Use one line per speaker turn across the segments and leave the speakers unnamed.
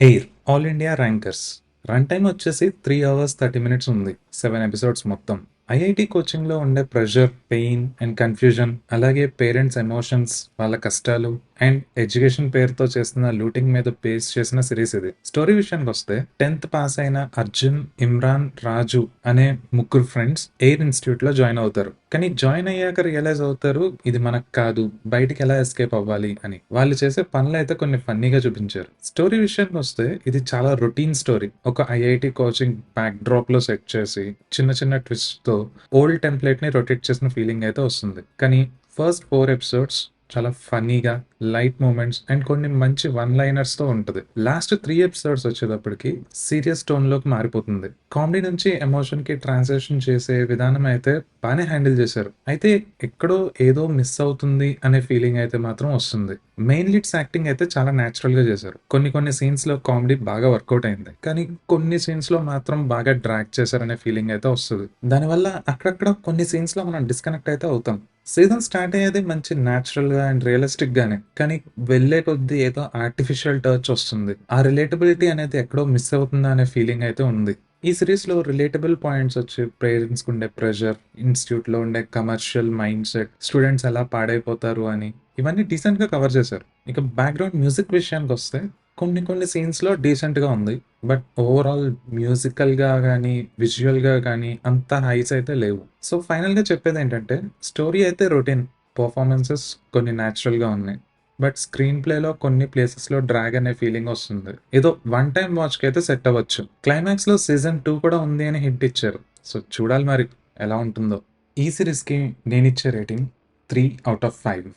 Air all India rankers run time వచ్చేసి 3 hours 30 minutes ఉంది. 7 episodes మొత్తం. ఐఐటి కోచింగ్లో ఉండే ప్రెషర్, పెయిన్ అండ్ కన్ఫ్యూజన్, అలాగే పేరెంట్స్ ఎమోషన్స్, వాళ్ళ కష్టాలు అండ్ ఎడ్యుకేషన్ పేరుతో చేస్తున్న లూటింగ్ మీద బేస్ చేసిన సిరీస్ ఇది. స్టోరీ విషయానికి వస్తే 10th పాస్ అయిన అర్జున్, ఇమ్రాన్, రాజు అనే ముగ్గురు ఫ్రెండ్స్ ఎయిర్ ఇన్స్టిట్యూట్ లో జాయిన్ అవుతారు. కానీ జాయిన్ అయ్యాక రియలైజ్ అవుతారు ఇది మనకు కాదు, బయటికి ఎలా ఎస్కేప్ అవ్వాలి అని. వాళ్ళు చేసే పనులు అయితే కొన్ని ఫన్నీగా చూపించారు. స్టోరీ విషయానికి వస్తే ఇది చాలా రొటీన్ స్టోరీ. ఒక ఐఐటి కోచింగ్ బ్యాక్ డ్రాప్ లో సెట్ చేసి చిన్న చిన్న ట్విస్ట్ తో ఓల్డ్ టెంప్లెట్ ని రొటేట్ చేసిన ఫీలింగ్ అయితే వస్తుంది. కానీ ఫస్ట్ 4 episodes చాలా ఫన్నీగా, లైట్ మూమెంట్స్ అండ్ కొన్ని మంచి వన్ లైనర్స్ తో ఉంటుంది. లాస్ట్ 3 episodes వచ్చేటప్పటికి సీరియస్ టోన్ లోకి మారిపోతుంది. కామెడీ నుంచి ఎమోషన్ కి ట్రాన్సాక్షన్ చేసే విధానం అయితే బాగానే హ్యాండిల్ చేశారు. అయితే ఎక్కడో ఏదో మిస్ అవుతుంది అనే ఫీలింగ్ అయితే మాత్రం వస్తుంది. మెయిన్ లీడ్స్ యాక్టింగ్ అయితే చాలా న్యాచురల్ గా చేశారు. కొన్ని సీన్స్ లో కామెడీ బాగా వర్కౌట్ అయింది, కానీ కొన్ని సీన్స్ లో మాత్రం బాగా డ్రాగ్ చేశారనే ఫీలింగ్ అయితే వస్తుంది. దానివల్ల అక్కడక్కడ కొన్ని సీన్స్ లో మనం డిస్కనెక్ట్ అయితే అవుతాం. సీజన్ స్టార్ట్ అయ్యేది మంచి న్యాచురల్ గా అండ్ రియలిస్టిక్ గానే, కానీ వెళ్లే కొద్దీ ఏదో ఆర్టిఫిషియల్ టచ్ వస్తుంది. ఆ రిలేటబిలిటీ అనేది ఎక్కడో మిస్ అవుతుందా అనే ఫీలింగ్ అయితే ఉంది. ఈ సిరీస్ లో రిలేటబుల్ పాయింట్స్ వచ్చి పేరెంట్స్ ఉండే ప్రెషర్, ఇన్స్టిట్యూట్ లో ఉండే కమర్షియల్ మైండ్ సెట్, స్టూడెంట్స్ ఎలా పాడైపోతారు అని, ఇవన్నీ డీసెంట్ గా కవర్ చేశారు. ఇక బ్యాక్గ్రౌండ్ మ్యూజిక్ విషయానికి వస్తే కొన్ని సీన్స్ లో డీసెంట్ గా ఉంది. బట్ ఓవరాల్ మ్యూజికల్ గా కానీ విజువల్ గా కానీ అంత హైస్ అయితే లేవు. సో ఫైనల్ గా చెప్పేది ఏంటంటే స్టోరీ అయితే రొటీన్, పర్ఫార్మెన్సెస్ కొన్ని న్యాచురల్ గా ఉన్నాయి. బట్ స్క్రీన్ ప్లేలో కొన్ని ప్లేసెస్ లో డ్రాగ్ అనే ఫీలింగ్ వస్తుంది. ఏదో వన్ టైం వాచ్ కి అయితే సెట్ అవ్వచ్చు. క్లైమాక్స్ లో సీజన్ 2 కూడా ఉంది అని హింట్ ఇచ్చారు. సో చూడాలి మరి ఎలా ఉంటుందో. ఈ సిరీస్ కి నేను ఇచ్చే రేటింగ్ 3/5.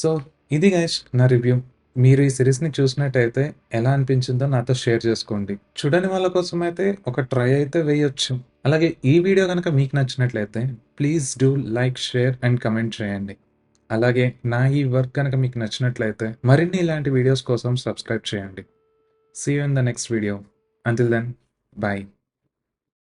సో ఇది గైస్ నా రివ్యూ. మీరు ఈ సిరీస్ని చూసినట్టయితే ఎలా అనిపించిందో నాతో షేర్ చేసుకోండి. చూడని వాళ్ళ కోసం అయితే ఒక ట్రై అయితే వేయొచ్చు. అలాగే ఈ వీడియో కనుక మీకు నచ్చినట్లయితే please do like, share and comment చేయండి. అలాగే నా ఈ వర్క్ కనుక మీకు నచ్చినట్లయితే మరిన్ని ఇలాంటి వీడియోస్ కోసం సబ్స్క్రైబ్ చేయండి. See you in the next video. Until then, by.